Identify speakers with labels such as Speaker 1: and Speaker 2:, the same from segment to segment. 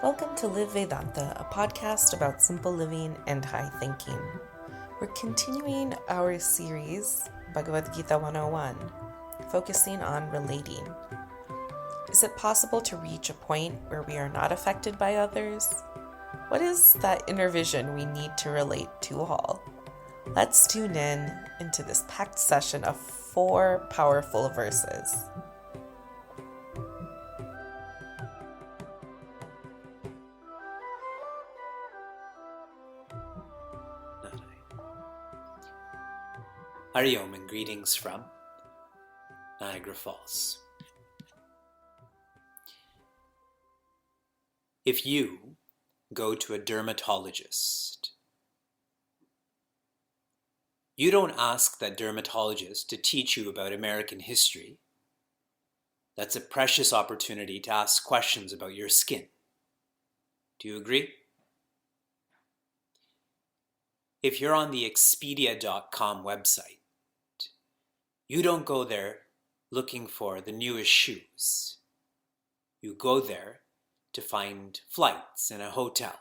Speaker 1: Welcome to Live Vedanta, a podcast about simple living and high thinking. We're continuing our series, Bhagavad Gita 101, focusing on relating. Is it possible to reach a point where we are not affected by others? What is that inner vision we need to relate to all? Let's tune in into this packed session of 4 powerful verses.
Speaker 2: Hari Om and greetings from Niagara Falls. If you go to a dermatologist, you don't ask that dermatologist to teach you about American history. That's a precious opportunity to ask questions about your skin. Do you agree? If you're on the Expedia.com website, you don't go there looking for the newest shoes. You go there to find flights and a hotel.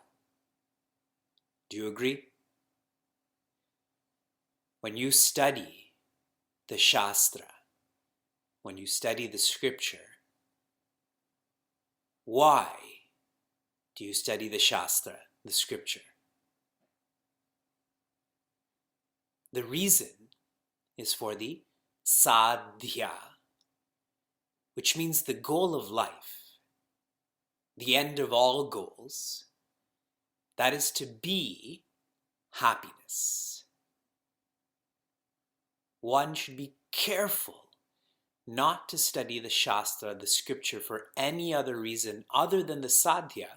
Speaker 2: Do you agree? When you study the Shastra, when you study the scripture, why do you study the Shastra, the scripture? The reason is for the sadhya, which means the goal of life, the end of all goals, that is to be happiness. One should be careful not to study the Shastra, the scripture, for any other reason other than the sadhya,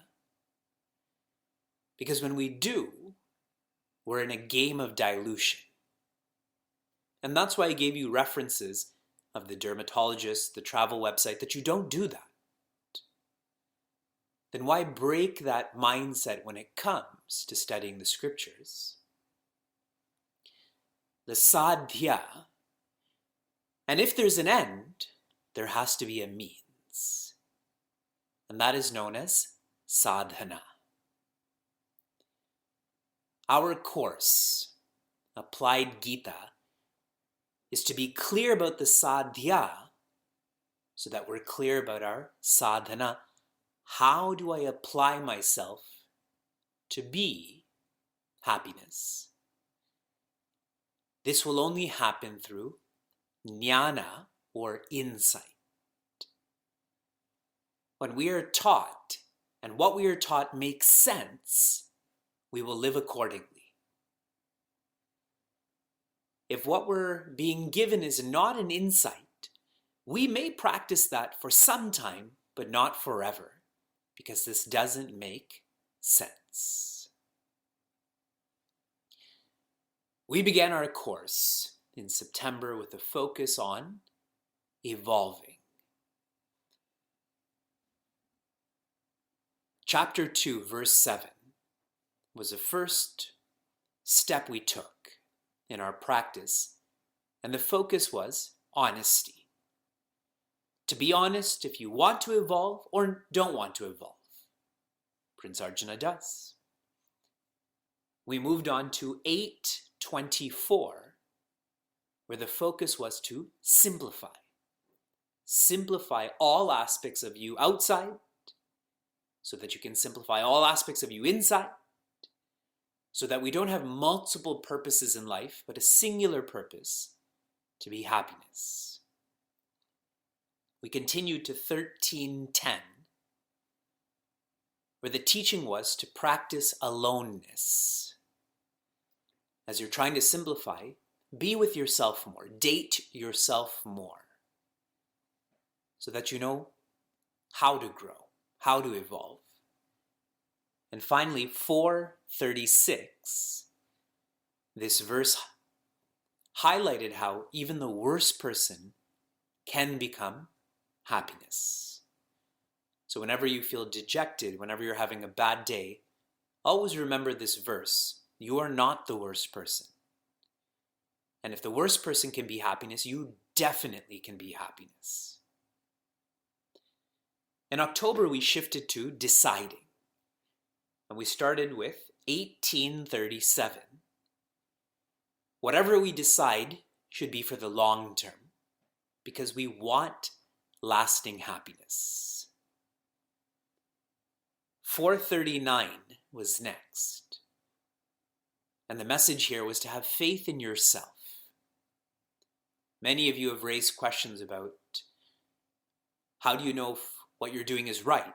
Speaker 2: because when we do, we're in a game of dilution. And that's why I gave you references of the dermatologist, the travel website, that you don't do that. Then why break that mindset when it comes to studying the scriptures? The sadhya, and if there's an end, there has to be a means. And that is known as sadhana. Our course, Applied Gita, is to be clear about the sadhya so that we're clear about our sadhana. How do I apply myself to be happiness? This will only happen through jnana, or insight. When we are taught, and what we are taught makes sense, we will live accordingly. If what we're being given is not an insight, we may practice that for some time, but not forever, because this doesn't make sense. We began our course in September with a focus on evolving. Chapter 2, verse 7 was the first step we took in our practice, and the focus was honesty. To be honest if you want to evolve or don't want to evolve. Prince Arjuna does. We moved on to 8:24, where the focus was to simplify. Simplify all aspects of you outside so that you can simplify all aspects of you inside, so that we don't have multiple purposes in life, but a singular purpose, to be happiness. We continued to 13:10, where the teaching was to practice aloneness. As you're trying to simplify, be with yourself more, date yourself more, so that you know how to grow, how to evolve. And finally, 4:36, this verse highlighted how even the worst person can become happiness. So whenever you feel dejected, whenever you're having a bad day, always remember this verse. You are not the worst person. And if the worst person can be happiness, you definitely can be happiness. In October, we shifted to deciding. And we started with 1837. Whatever we decide should be for the long term, because we want lasting happiness. 439 was next. And the message here was to have faith in yourself. Many of you have raised questions about how do you know if what you're doing is right?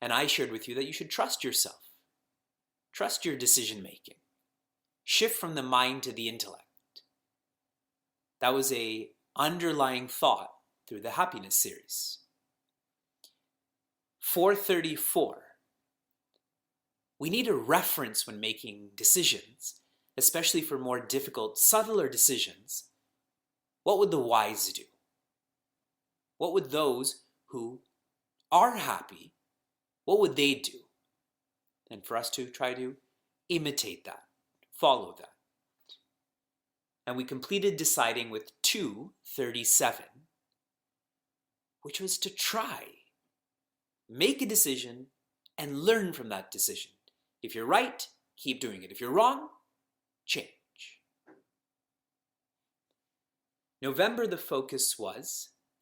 Speaker 2: And I shared with you that you should trust yourself. Trust your decision making. Shift from the mind to the intellect. That was an underlying thought through the happiness series. 434. We need a reference when making decisions, especially for more difficult, subtler decisions. What would the wise do? What would those who are happy, what would they do? And for us to try to imitate that, follow that. And we completed deciding with 237, which was to try, make a decision, and learn from that decision. If you're right, keep doing it. If you're wrong, change. November, the focus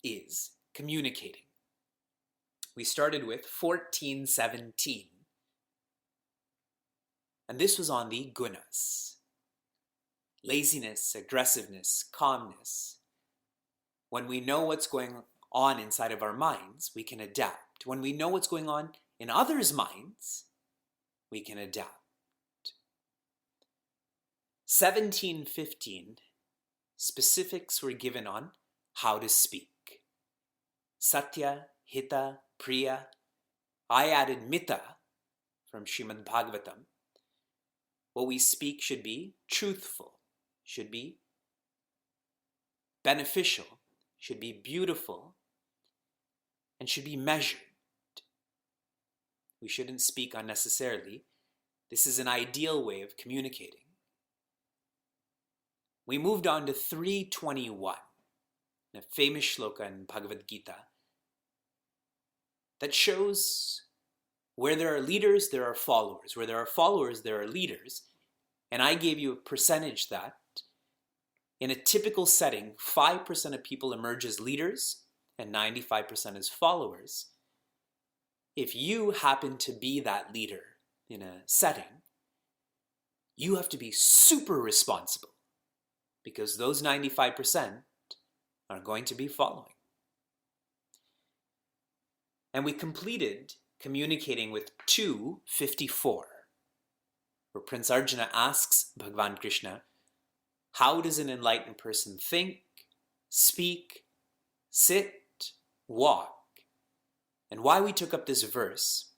Speaker 2: is communicating. We started with 1417. And this was on the gunas. Laziness, aggressiveness, calmness. When we know what's going on inside of our minds, we can adapt. When we know what's going on in others' minds, we can adapt. 1715, specifics were given on how to speak. Satya, Hita, Priya. I added Mita from Srimad Bhagavatam. What we speak should be truthful, should be beneficial, should be beautiful, and should be measured. We shouldn't speak unnecessarily. This is an ideal way of communicating. We moved on to 321, a famous shloka in Bhagavad Gita that shows where there are leaders, there are followers. Where there are followers, there are leaders. And I gave you a percentage that in a typical setting, 5% of people emerge as leaders and 95% as followers. If you happen to be that leader in a setting, you have to be super responsible because those 95% are going to be following. And we completed communicating with 254, where Prince Arjuna asks Bhagavan Krishna, how does an enlightened person think, speak, sit, walk? And why we took up this verse,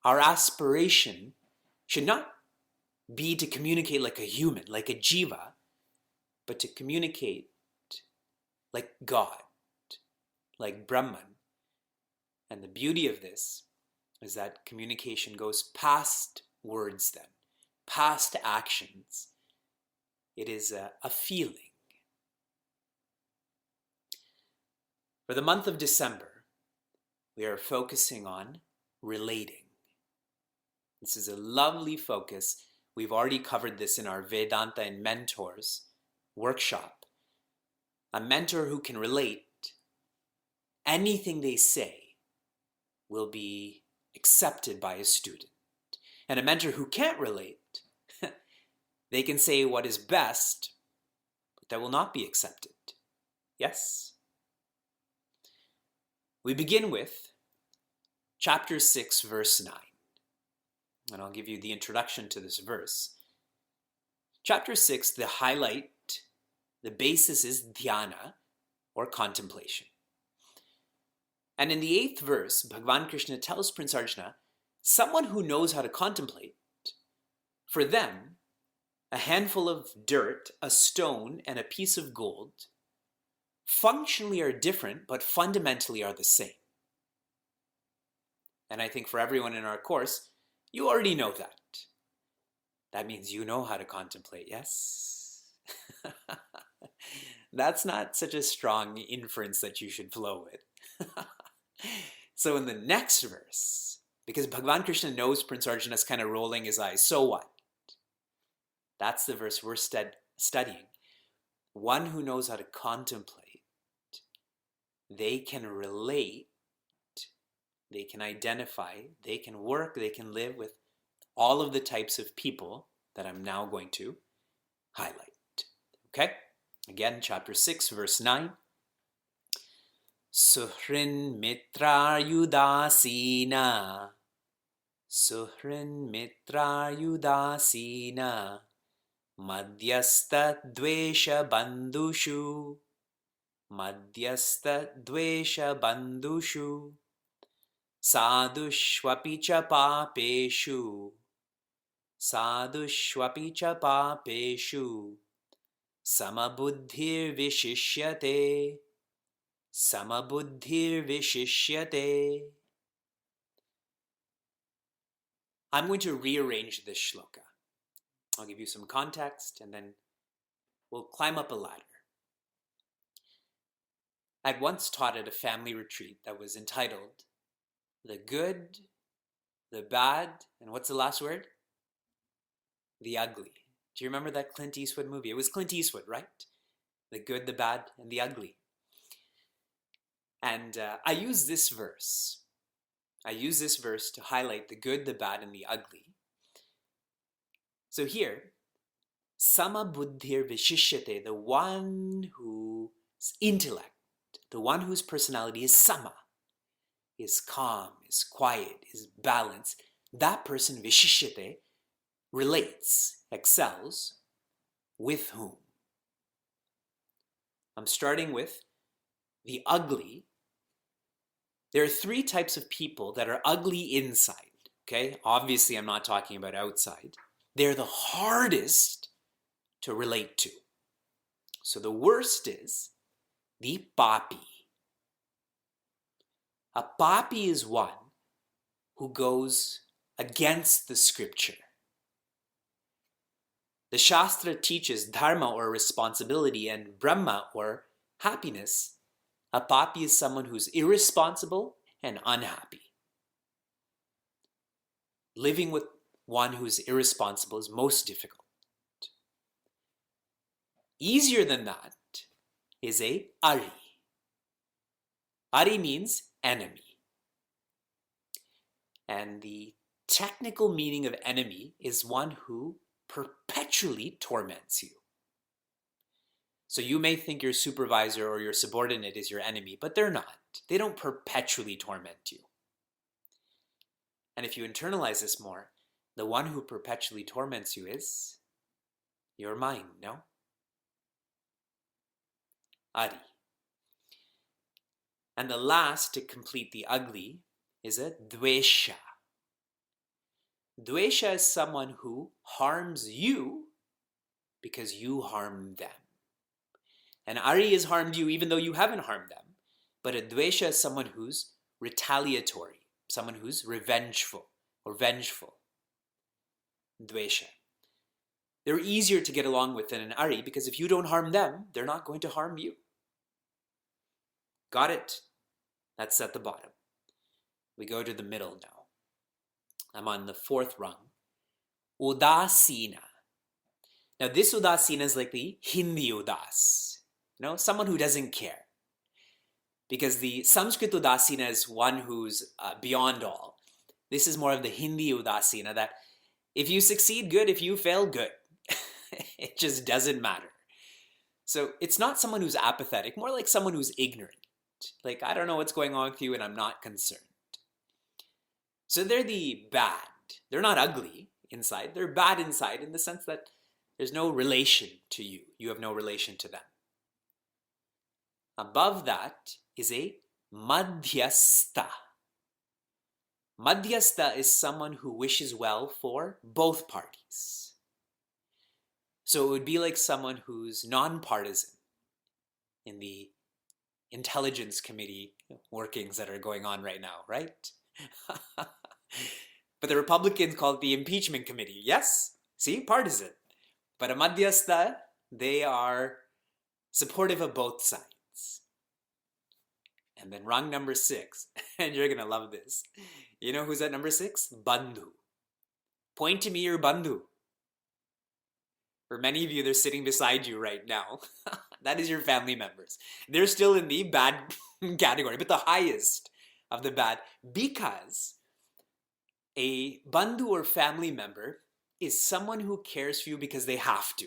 Speaker 2: our aspiration should not be to communicate like a human, like a jiva, but to communicate like God, like Brahman. And the beauty of this is that communication goes past words then, past actions. It is a feeling. For the month of December, we are focusing on relating. This is a lovely focus. We've already covered this in our Vedanta and Mentors workshop. A mentor who can relate, anything they say will be accepted by a student. And a mentor who can't relate, they can say what is best, but that will not be accepted. Yes? We begin with chapter 6, verse 9. And I'll give you the introduction to this verse. Chapter 6, the highlight, the basis is dhyana, or contemplation. And in the 8th verse, Bhagavan Krishna tells Prince Arjuna, someone who knows how to contemplate, for them, a handful of dirt, a stone, and a piece of gold functionally are different, but fundamentally are the same. And I think for everyone in our course, you already know that. That means you know how to contemplate, yes? That's not such a strong inference that you should flow with. So in the next verse, Because Bhagavan Krishna knows Prince Arjuna's kind of rolling his eyes. So what? That's the verse we're studying. One who knows how to contemplate, they can relate, they can identify, they can work, they can live with all of the types of people that I'm now going to highlight. Okay? Again, chapter 6, verse 9. Suhrin mitra yudasina. Suhrin mitra yudasina. Madhyastha dvesha bandhushu. Madhyastha dvesha bandhushu. Sadhushvapi cha papeshu. Sadhushvapi cha papeshu. Samabuddhir vishishyate. Samabuddhir vishishyate. I'm going to rearrange this shloka. I'll give you some context and then we'll climb up a ladder. I'd once taught at a family retreat that was entitled The Good, the Bad, and what's the last word? The Ugly. Do you remember that Clint Eastwood movie? It was Clint Eastwood, right? The Good, the Bad, and the Ugly. And I use this verse. I use this verse to highlight the good, the bad, and the ugly. So here, Sama Buddhir Vishishyate, the one whose intellect, the one whose personality is Sama, is calm, is quiet, is balanced, that person, Vishishyate, relates, excels, with whom? I'm starting with the ugly. There are three types of people that are ugly inside, okay? Obviously, I'm not talking about outside. They're the hardest to relate to. So the worst is the papi. A papi is one who goes against the scripture. The Shastra teaches dharma or responsibility and Brahma or happiness. A papi is someone who's irresponsible and unhappy. Living with one who's irresponsible is most difficult. Easier than that is a ari. Ari means enemy. And the technical meaning of enemy is one who perpetually torments you. So you may think your supervisor or your subordinate is your enemy, but they're not. They don't perpetually torment you. And if you internalize this more, the one who perpetually torments you is your mind, no? Ari. And the last to complete the ugly is a dvesha. Dvesha is someone who harms you because you harm them. And Ari has harmed you even though you haven't harmed them. But a dvesha is someone who's retaliatory, someone who's revengeful or vengeful. Dvesha. They're easier to get along with than an Ari because if you don't harm them, they're not going to harm you. Got it? That's at the bottom. We go to the middle now. I'm on the fourth rung. Udasina. Now this udasina is like the Hindi udas. Someone who doesn't care. Because the Sanskrit udasina is one who's beyond all. This is more of the Hindi udasina that if you succeed, good. If you fail, good. It just doesn't matter. So it's not someone who's apathetic, more like someone who's ignorant. Like, I don't know what's going on with you and I'm not concerned. So they're the bad. They're not ugly inside. They're bad inside in the sense that there's no relation to you. You have no relation to them. Above that is a madhyastha. Madhyastha is someone who wishes well for both parties. So it would be like someone who's non-partisan in the intelligence committee workings that are going on right now, right? But the Republicans call it the impeachment committee. Yes? See? Partisan. But a madhyastha, they are supportive of both sides. And then rung number 6, and you're going to love this. You know who's at number 6? Bandhu. Point to me your bandhu. For many of you, they're sitting beside you right now. That is your family members. They're still in the bad category, but the highest of the bad, because a bandhu or family member is someone who cares for you because they have to.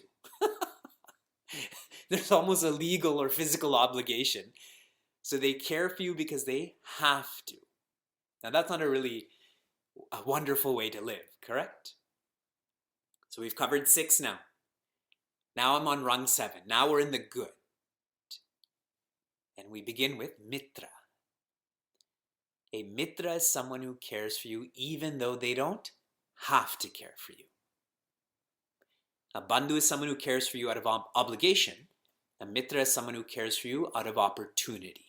Speaker 2: There's almost a legal or physical obligation. So they care for you because they have to. Now that's not a wonderful way to live, correct? So we've covered 6 now. Now I'm on rung 7. Now we're in the good. And we begin with mitra. A mitra is someone who cares for you even though they don't have to care for you. A bandhu is someone who cares for you out of obligation. A mitra is someone who cares for you out of opportunity.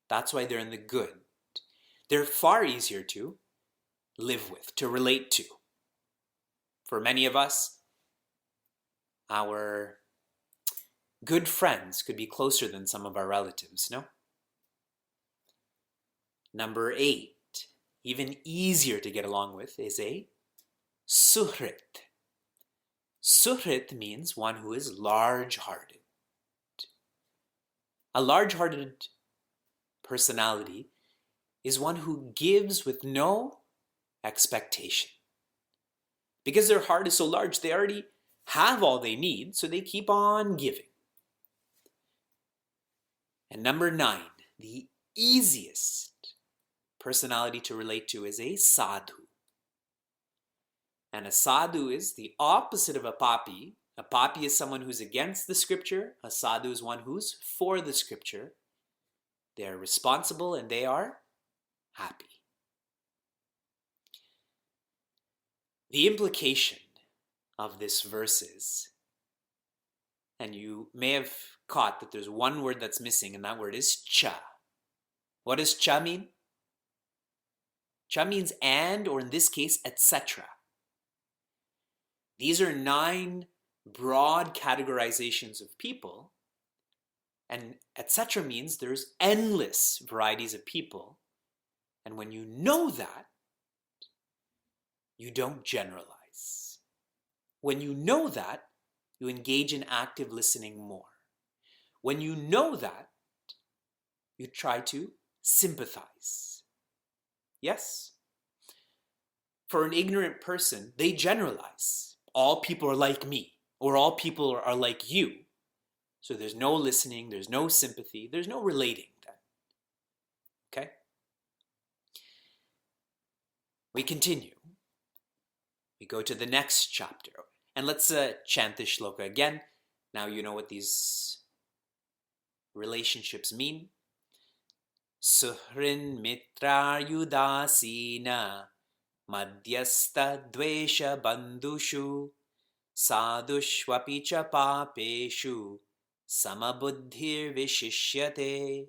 Speaker 2: That's why they're in the good. They're far easier to live with, to relate to. For many of us, our good friends could be closer than some of our relatives, no? Number 8, even easier to get along with, is a suhrit. Suhrit means one who is large-hearted. A large-hearted personality is one who gives with no expectation. Because their heart is so large, they already have all they need, so they keep on giving. And number 9, the easiest personality to relate to is a sadhu. And a sadhu is the opposite of a papi. A papi is someone who's against the scripture. A sadhu is one who's for the scripture. They are responsible and they are happy. The implication of this verse is, and you may have caught that there's one word that's missing, and that word is cha. What does cha mean? Cha means and, or in this case, etc. These are 9 broad categorizations of people, and etc. means there's endless varieties of people. And when you know that, you don't generalize. When you know that, you engage in active listening more. When you know that, you try to sympathize. Yes? For an ignorant person, they generalize. All people are like me, or all people are like you. So there's no listening, there's no sympathy, there's no relating then. Okay? We continue. We go to the next chapter. And let's chant this shloka again. Now you know what these relationships mean. Suhrin mitra yudasina madhyasta dvesha bandhushu sadhushvapi cha papeshu samabuddhir vishishyate.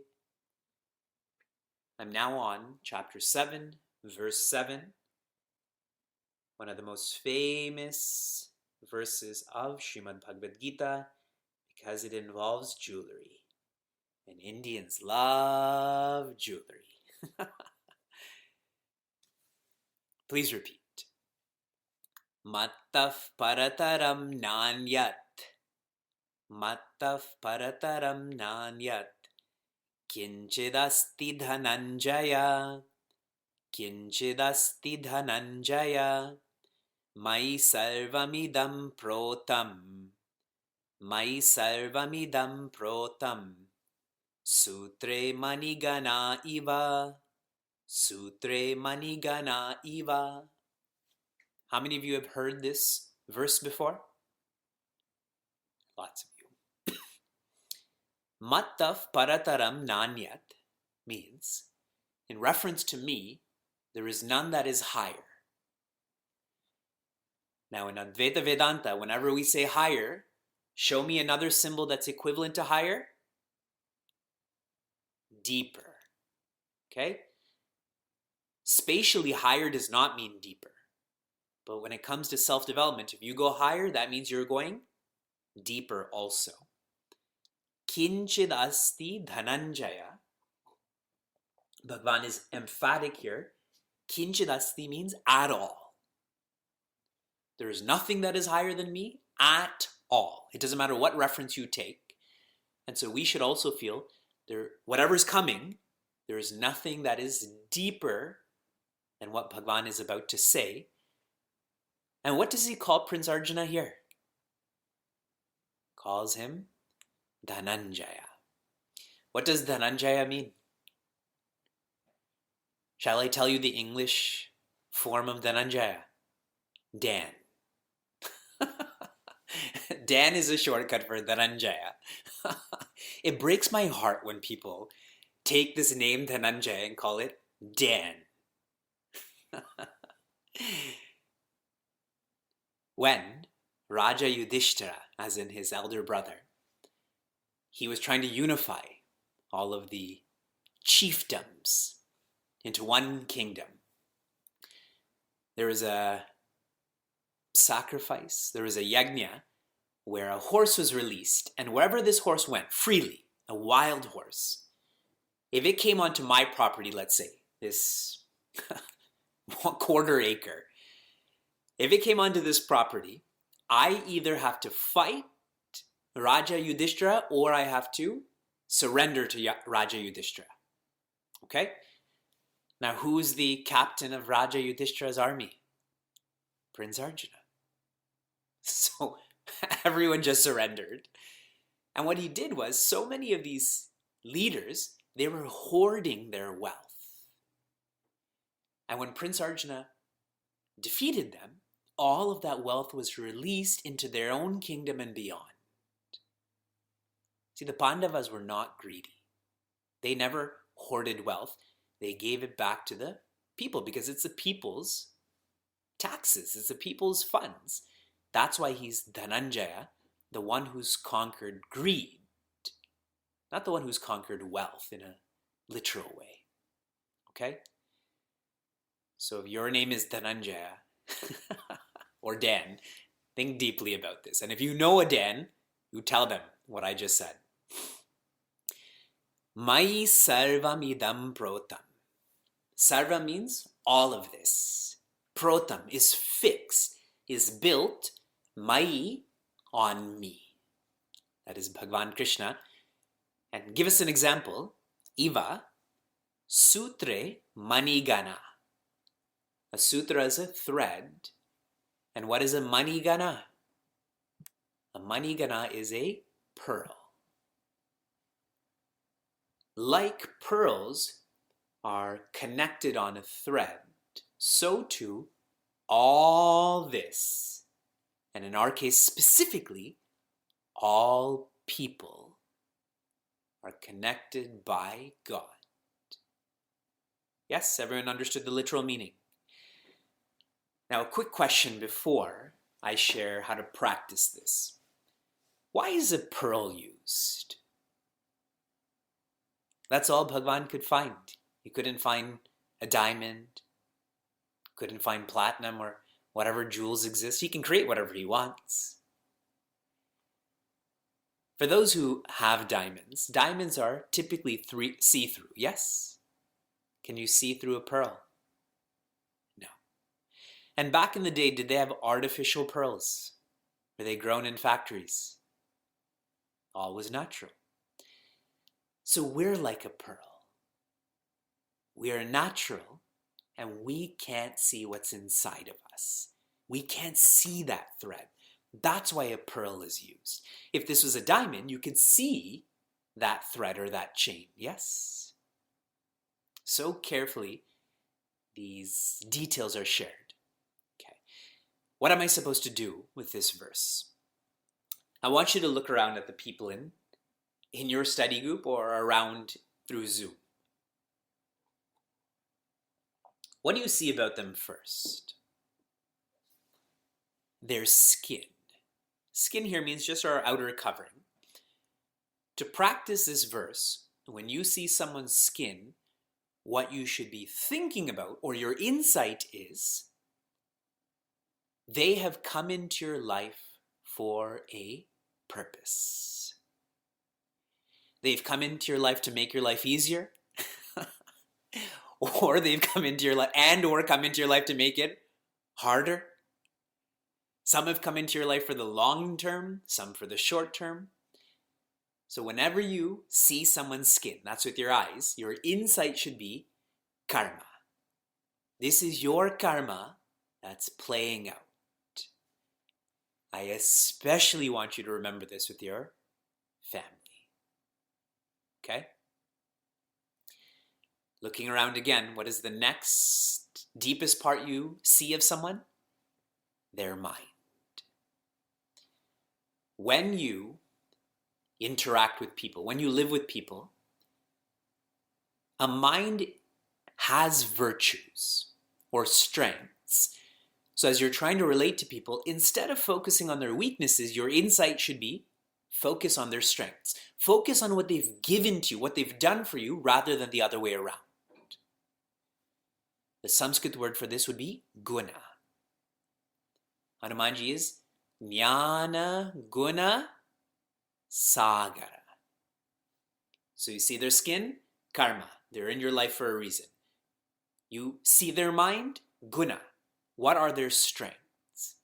Speaker 2: I'm now on chapter 7, verse 7. One of the most famous verses of Srimad Bhagavad Gita because it involves jewelry. And Indians love jewelry. Please repeat. Mattaf parataram nanyat. Mattaf parataram nanyat. Kinchidasti dhananjaya. Kinchidasti dhananjaya. Mai sarvamidam protam. Mai sarvamidam protam. Sutre manigana iva. Sutre manigana iva. How many of you have heard this verse before? Lots of you. Mattaf parataram nanyat means, in reference to me, there is none that is higher. Now in Advaita Vedanta, whenever we say higher, show me another symbol that's equivalent to higher. Deeper. Okay? Spatially, higher does not mean deeper. But when it comes to self-development, if you go higher, that means you're going deeper also. Kinchid asti dhananjaya Bhagavan is emphatic here. Kinchidasti means at all. There is nothing that is higher than me at all. It doesn't matter what reference you take. And so we should also feel whatever's coming, there is nothing that is deeper than what Bhagavan is about to say. And what does he call Prince Arjuna here? Calls him Dhananjaya. What does Dhananjaya mean? Shall I tell you the English form of Dhananjaya? Dan. Dan is a shortcut for Dhananjaya. It breaks my heart when people take this name Dhananjaya and call it Dan. When Raja Yudhishthira, as in his elder brother, he was trying to unify all of the chiefdoms into one kingdom, there was a sacrifice, there was a yajna where a horse was released, and wherever this horse went, freely, a wild horse, if it came onto my property, let's say, this 1/4 acre, if it came onto this property, I either have to fight Raja Yudhishthira or I have to surrender to Raja Yudhishthira. Okay? Now, who's the captain of Raja Yudhishthira's army? Prince Arjuna. So everyone just surrendered. And what he did was, so many of these leaders, they were hoarding their wealth. And when Prince Arjuna defeated them, all of that wealth was released into their own kingdom and beyond. See, the Pandavas were not greedy. They never hoarded wealth. They gave it back to the people because it's the people's taxes. It's the people's funds. That's why he's Dhananjaya, the one who's conquered greed, not the one who's conquered wealth in a literal way. Okay? So if your name is Dhananjaya or Dan, think deeply about this. And if you know a Dan, you tell them what I just said. Mai sarvam idam protam. Sarva means all of this. Protam is fixed, is built, mai, on me. That is Bhagavan Krishna. And give us an example. Iva sutre manigana. A sutra is a thread. And what is a manigana? A manigana is a pearl. Like pearls are connected on a thread, so too all this, and in our case specifically, all people are connected by God. Yes, everyone understood the literal meaning. Now, a quick question before I share how to practice this. Why is a pearl used? That's all Bhagavan could find. He couldn't find a diamond, couldn't find platinum or whatever jewels exist. He can create whatever he wants. For those who have diamonds, diamonds are typically see-through, yes? Can you see through a pearl? No. And back in the day, did they have artificial pearls? Were they grown in factories? All was natural. So we're like a pearl. We are natural, and we can't see what's inside of us. We can't see that thread. That's why a pearl is used. If this was a diamond, you could see that thread or that chain, yes? So carefully, these details are shared. Okay. What am I supposed to do with this verse? I want you to look around at the people in your study group or around through Zoom. What do you see about them first? Their skin. Skin here means just our outer covering. To practice this verse, when you see someone's skin, what you should be thinking about, or your insight is, they have come into your life for a purpose. They've come into your life to make your life easier. or they've come into your life or come into your life to make it harder. Some have come into your life for the long term, some for the short term. So whenever you see someone's skin, that's with your eyes, your insight should be karma. This is your karma that's playing out. I especially want you to remember this with your family. Okay? Looking around again, what is the next deepest part you see of someone? Their mind. When you interact with people, when you live with people, a mind has virtues or strengths. So as you're trying to relate to people, instead of focusing on their weaknesses, your insight should be focus on their strengths. Focus on what they've given to you, what they've done for you, rather than the other way around. The Sanskrit word for this would be guna. Hanumanji is jnana guna sagara. So you see their skin, karma. They're in your life for a reason. You see their mind, guna. What are their strengths?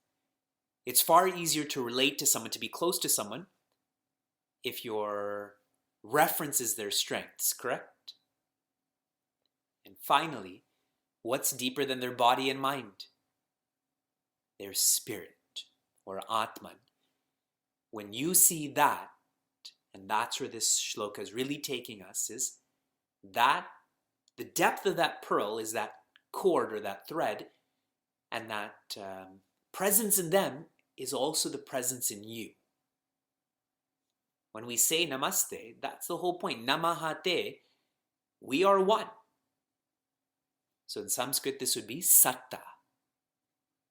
Speaker 2: It's far easier to relate to someone, to be close to someone, if your reference is their strengths, correct? And finally, what's deeper than their body and mind? Their spirit, or Atman. When you see that, and that's where this shloka is really taking us, is that the depth of that pearl is that cord or that thread, and that presence in them is also the presence in you. When we say namaste, that's the whole point. Namahate, we are one. So in Sanskrit, this would be satta.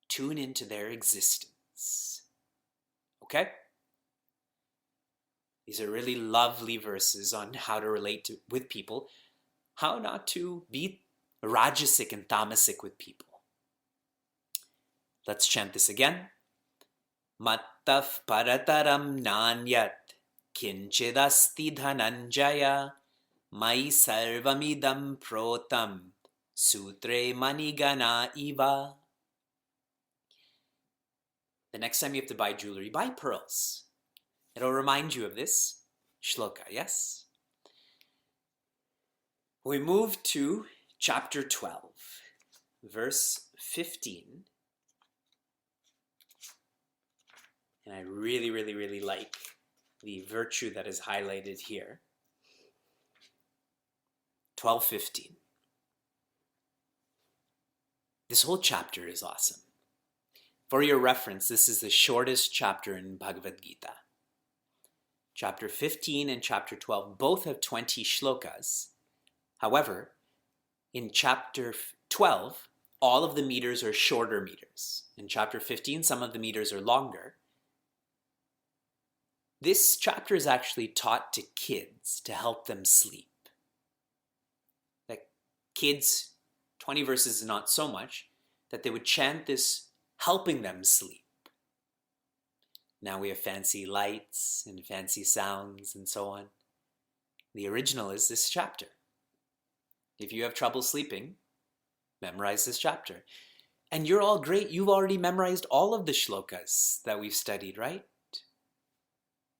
Speaker 2: Tune into their existence. Okay? These are really lovely verses on how to relate with people, how not to be rajasic and tamasic with people. Let's chant this again. Mattaf parataram nanyat kinchidasti dhananjaya mai sarvamidam protam sutre manigana iva. The next time you have to buy jewelry, buy pearls. It'll remind you of this shloka, yes? We move to chapter 12, verse 15. And I really, really, really like the virtue that is highlighted here. 12:15. This whole chapter is awesome. For your reference, this is the shortest chapter in Bhagavad Gita. Chapter 15 and chapter 12 both have 20 shlokas. However, in chapter 12, all of the meters are shorter meters. In chapter 15, some of the meters are longer. This chapter is actually taught to kids to help them sleep. Like kids, 20 verses is not so much, that they would chant this helping them sleep. Now we have fancy lights and fancy sounds and so on. The original is this chapter. If you have trouble sleeping, memorize this chapter. And you're all great. You've already memorized all of the shlokas that we've studied, right?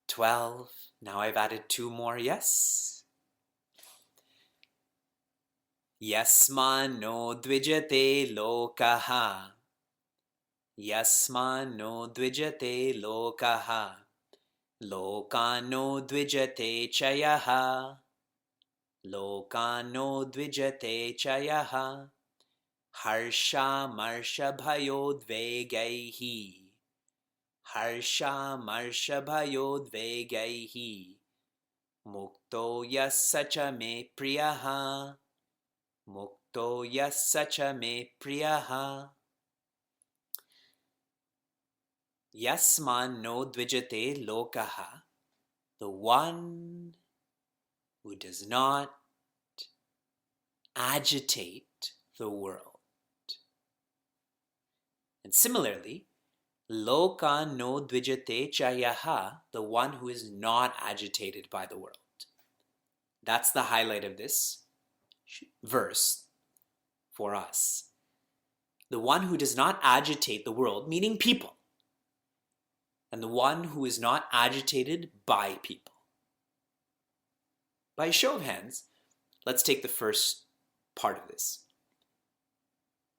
Speaker 2: 12. Now I've added 2 more. Yes? Yasman no dvijate lokaha. Yasman no dvijate lokaha. Lokano dvijate chayaha. Lokano dvijate chayaha. Harsha marsha bhayodvegaihi. Harsha marsha bhayodvegaihi. Mukto yasacha me priyaha. Mukto yasacha me priyaha. Yasman no dvijate lokaha. The one who does not agitate the world. And similarly, loka no dvijate chayaha, the one who is not agitated by the world. That's the highlight of this verse. for us. The one who does not agitate the world, meaning people. And the one who is not agitated by people. By a show of hands, let's take the first part of this.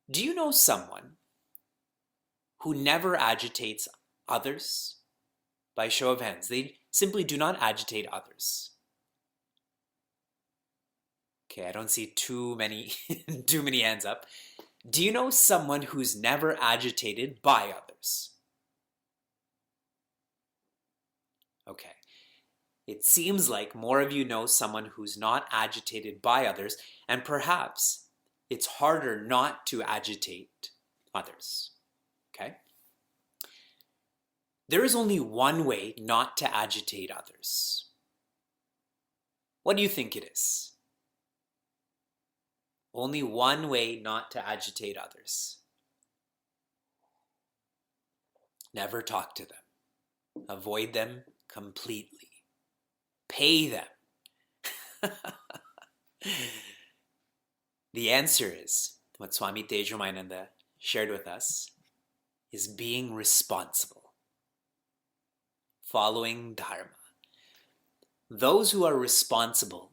Speaker 2: Do you know someone who never agitates others? By a show of hands, they simply do not agitate others. Okay, I don't see too many hands up. Do you know someone who's never agitated by others? Okay. It seems like more of you know someone who's not agitated by others, and perhaps it's harder not to agitate others. Okay? There is only one way not to agitate others. What do you think it is? Only one way not to agitate others. Never talk to them. Avoid them completely. Pay them. The answer is, what Swami Tejomayananda shared with us, is being responsible. Following Dharma. Those who are responsible,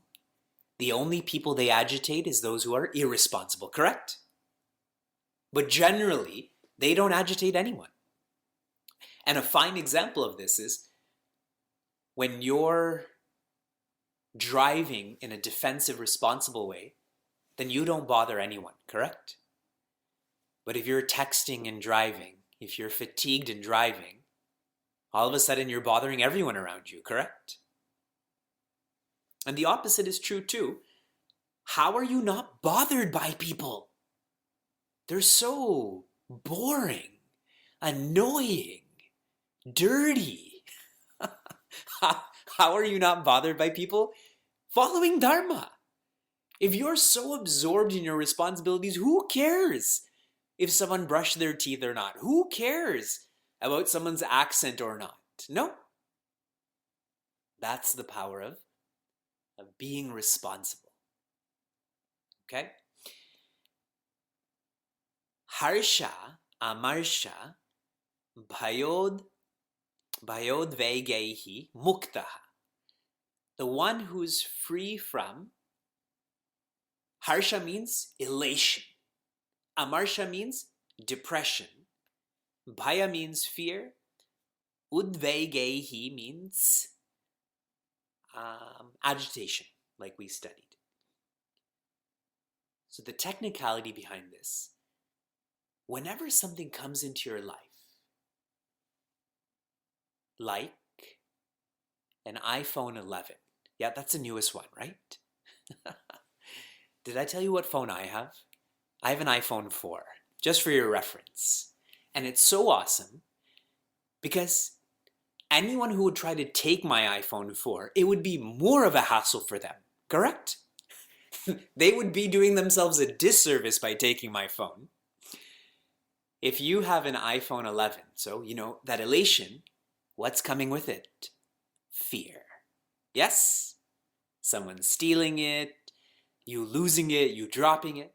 Speaker 2: the only people they agitate is those who are irresponsible, correct? But generally, they don't agitate anyone. And a fine example of this is when you're driving in a defensive, responsible way, then you don't bother anyone, correct? But if you're texting and driving, if you're fatigued and driving, all of a sudden you're bothering everyone around you, correct? And the opposite is true too. How are you not bothered by people? They're so boring, annoying, dirty. How are you not bothered by people? Following Dharma. If you're so absorbed in your responsibilities, who cares if someone brushed their teeth or not? Who cares about someone's accent or not? No. That's the power of being responsible. Okay? Harsha, amarsha, bhayod vaigehi muktaha. The one who's free from, harsha means elation. Amarsha means depression. Bhaya means fear. Udvaigehi means agitation, like we studied. So the technicality behind this, whenever something comes into your life, like an iPhone 11. Yeah, that's the newest one, right? Did I tell you what phone I have? I have an iPhone 4, just for your reference. And it's so awesome because anyone who would try to take my iPhone 4, it would be more of a hassle for them, correct? They would be doing themselves a disservice by taking my phone. If you have an iPhone 11, so you know that elation, what's coming with it? Fear. Yes? Someone stealing it, you losing it, you dropping it.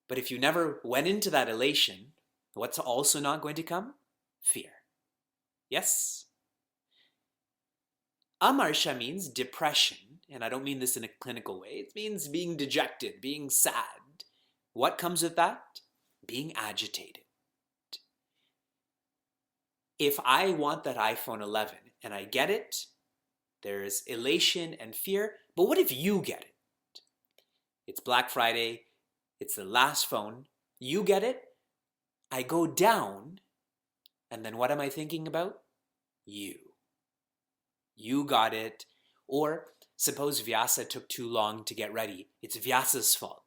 Speaker 2: But if you never went into that elation, what's also not going to come? Fear. Yes? Amarsha means depression, and I don't mean this in a clinical way. It means being dejected, being sad. What comes with that? Being agitated. If I want that iPhone 11 and I get it, there's elation and fear. But what if you get it? It's Black Friday. It's the last phone. You get it. I go down. And then what am I thinking about? You. You got it. Or suppose Vyasa took too long to get ready. It's Vyasa's fault.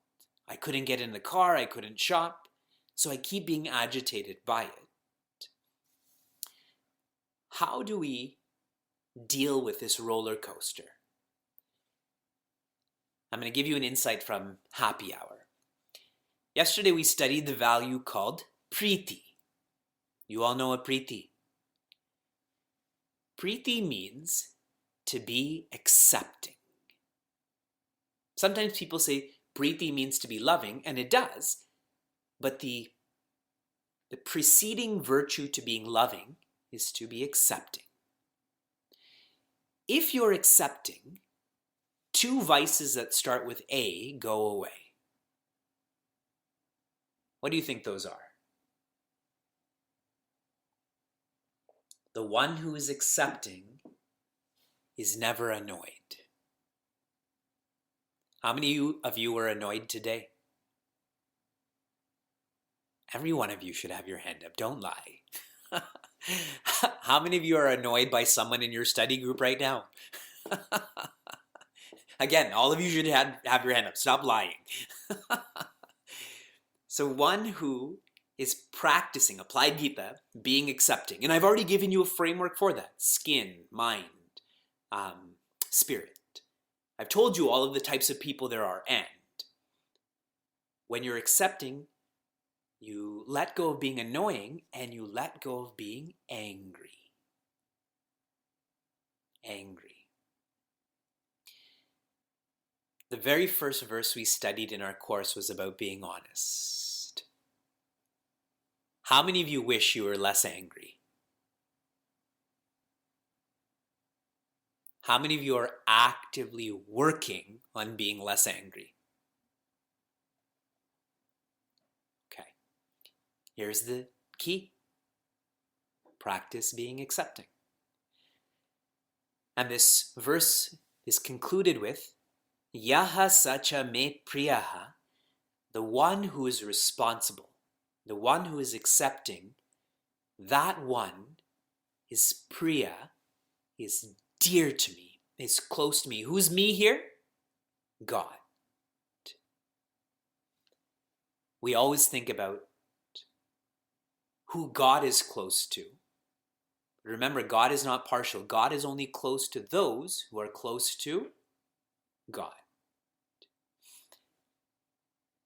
Speaker 2: I couldn't get in the car. I couldn't shop. So I keep being agitated by it. How do we deal with this roller coaster? I'm going to give you an insight from Happy Hour. Yesterday we studied the value called Preeti. You all know what Preeti? Preeti means to be accepting. Sometimes people say Priti means to be loving, and it does, but the preceding virtue to being loving is to be accepting. If you're accepting, two vices that start with A go away. What do you think those are? The one who is accepting is never annoyed. How many of you were annoyed today? Every one of you should have your hand up. Don't lie. How many of you are annoyed by someone in your study group right now? Again, all of you should have your hand up. Stop lying. So one who is practicing applied Gita, being accepting, and I've already given you a framework for that. Skin, mind, spirit. I've told you all of the types of people there are, and when you're accepting, you let go of being annoying and you let go of being angry. Angry. The very first verse we studied in our course was about being honest. How many of you wish you were less angry? How many of you are actively working on being less angry? Okay. Here's the key. Practice being accepting. And this verse is concluded with, Yaha sacha me priyaha, the one who is responsible, the one who is accepting, that one is priya, is dear to me, is close to me. Who's me here? God. We always think about who God is close to. Remember, God is not partial. God is only close to those who are close to God.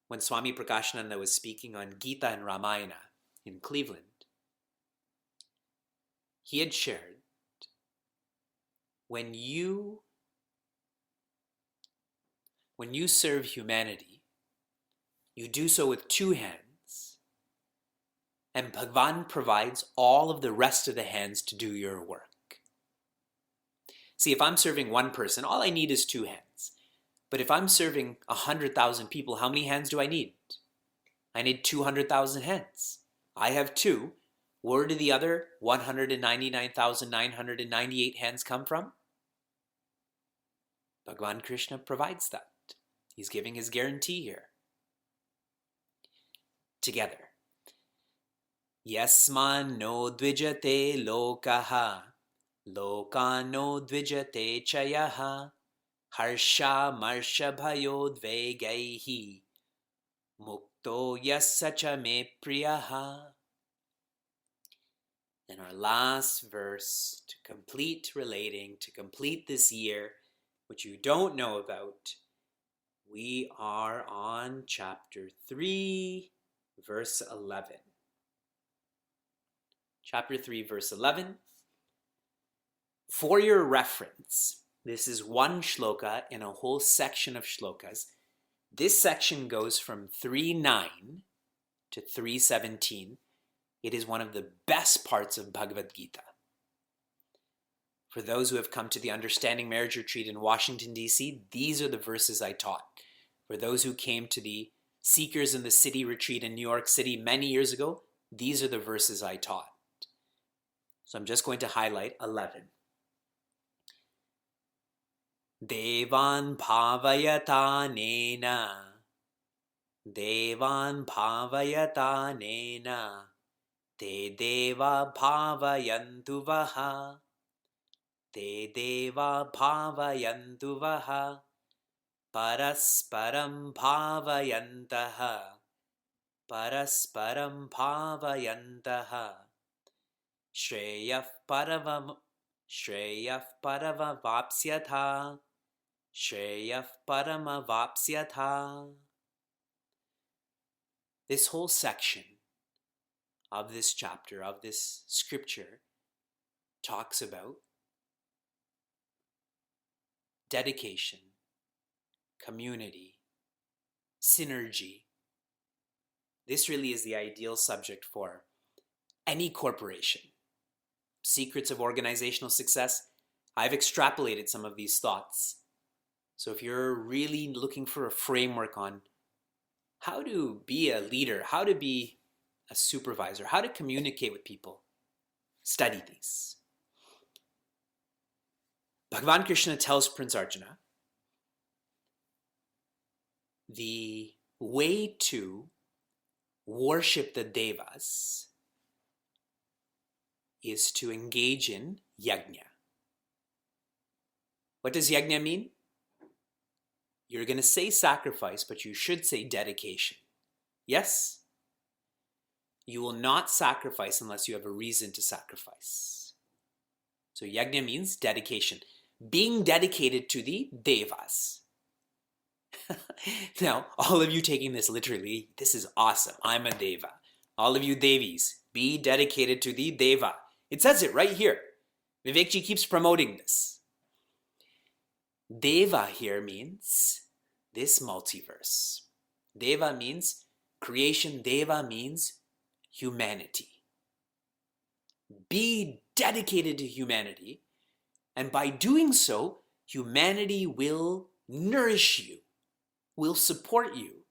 Speaker 2: When Swami Prakashananda was speaking on Gita and Ramayana in Cleveland, he had shared, when you serve humanity, you do so with two hands, and Bhagavan provides all of the rest of the hands to do your work. See, if I'm serving one person, all I need is two hands. But if I'm serving 100,000 people, how many hands do I need? I need 200,000 hands. I have two. Where do the other 199,998 hands come from? Bhagavan Krishna provides that. He's giving his guarantee here. Together. Yasman no dvijate lokaha, loka no dvijate chayaha, harsha marsha bhayodvegaihi, mukto yasacha me priyaha. And our last verse to complete relating, to complete this year, which you don't know about, we are on chapter 3, verse 11. Chapter 3, verse 11. For your reference, this is one shloka in a whole section of shlokas. This section goes from 3:9 to 3:17. It is one of the best parts of Bhagavad Gita. For those who have come to the Understanding Marriage Retreat in Washington, D.C., these are the verses I taught. For those who came to the Seekers in the City Retreat in New York City many years ago, these are the verses I taught. So I'm just going to highlight 11. Devan bhavayata nena, Devan bhavayata nena, Te deva bhavayantu vaha, Te deva bhavayantu vaha, Parasparam bhavayantaha, Parasparam bhavayantaha, Shreyaf paramavapsyatha, Shreyaf paramavapsyatha. This whole section of this chapter, of this scripture, talks about dedication, community, synergy. This really is the ideal subject for any corporation. Secrets of organizational success. I've extrapolated some of these thoughts. So if you're really looking for a framework on how to be a leader, how to be a supervisor, how to communicate with people, study these. Bhagavan Krishna tells Prince Arjuna, the way to worship the devas is to engage in yajna. What does yajna mean? You're going to say sacrifice, but you should say dedication. Yes? You will not sacrifice unless you have a reason to sacrifice. So yajna means dedication. Being dedicated to the devas. Now, all of you taking this literally, this is awesome. I'm a deva. All of you devis, be dedicated to the deva. It says it right here. Vivekji keeps promoting this. Deva here means this multiverse. Deva means creation. Deva means humanity. Be dedicated to humanity, and by doing so, humanity will nourish you, will support you.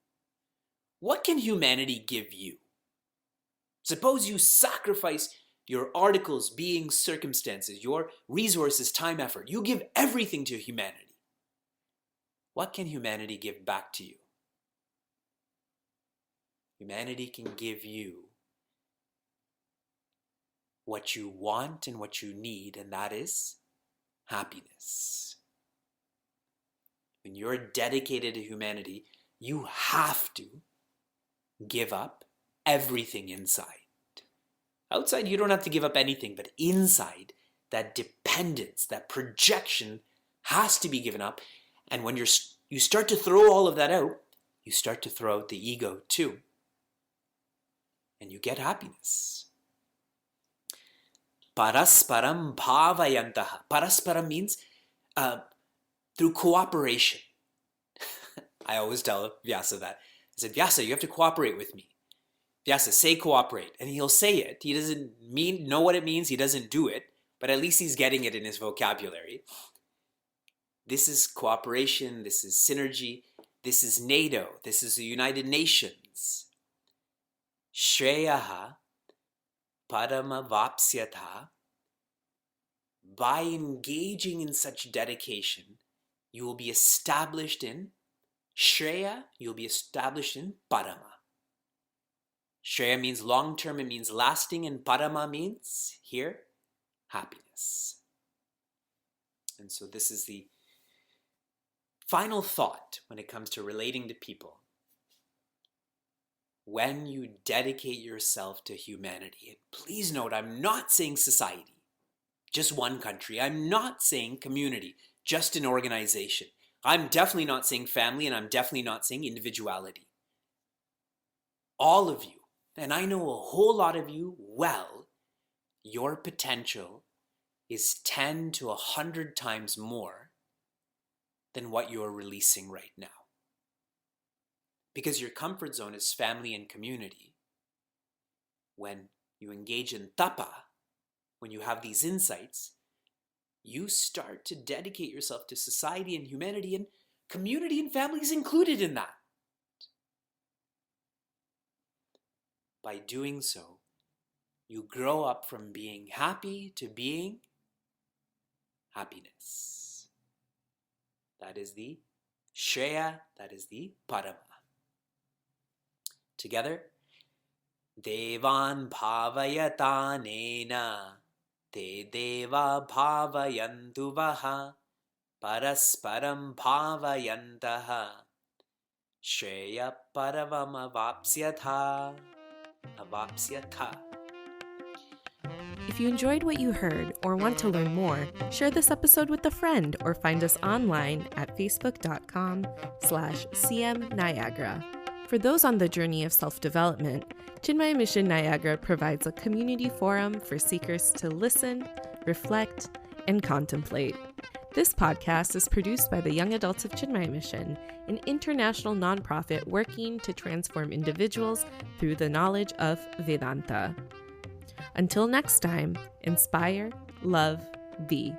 Speaker 2: What can humanity give you? Suppose you sacrifice your articles, beings, circumstances, your resources, time, effort. You give everything to humanity. What can humanity give back to you? Humanity can give you what you want and what you need, and that is happiness. When you're dedicated to humanity, you have to give up everything inside. Outside, you don't have to give up anything, but inside, that dependence, that projection has to be given up. And when you start to throw all of that out, you start to throw out the ego too. And you get happiness. Parasparam bhavayantaha. Parasparam means through cooperation. I always tell Vyasa that. I said, Vyasa, you have to cooperate with me. Vyasa, say cooperate. And he'll say it. He doesn't know what it means. He doesn't do it. But at least he's getting it in his vocabulary. This is cooperation. This is synergy. This is NATO. This is the United Nations. Shreyaha paramavapsyatha. By engaging in such dedication, you will be established in Shreya, you'll be established in Parama. Shreya means long-term, it means lasting, and Parama means, here, happiness. And so this is the final thought when it comes to relating to people. When you dedicate yourself to humanity, and please note, I'm not saying society, just one country. I'm not saying community, just an organization. I'm definitely not saying family, and I'm definitely not saying individuality. All of you, and I know a whole lot of you well, your potential is 10 to 100 times more than what you're releasing right now. Because your comfort zone is family and community. When you engage in tapa, when you have these insights, you start to dedicate yourself to society and humanity, and community and family is included in that. By doing so, you grow up from being happy to being happiness. That is the Shreya, that is the Parama. Together, Devan bhavayatanena, te deva bhavayantu vaha, parasparam bhavayantaha, Shreya paravam avapsyatha.
Speaker 1: If you enjoyed what you heard or want to learn more, share this episode with a friend or find us online at facebook.com/cmniagara. For those on the journey of self-development, Chinmaya Mission Niagara provides a community forum for seekers to listen, reflect, and contemplate. This podcast is produced by the Young Adults of Chinmaya Mission an international nonprofit working to transform individuals through the knowledge of Vedanta. Until next time, inspire, love, be.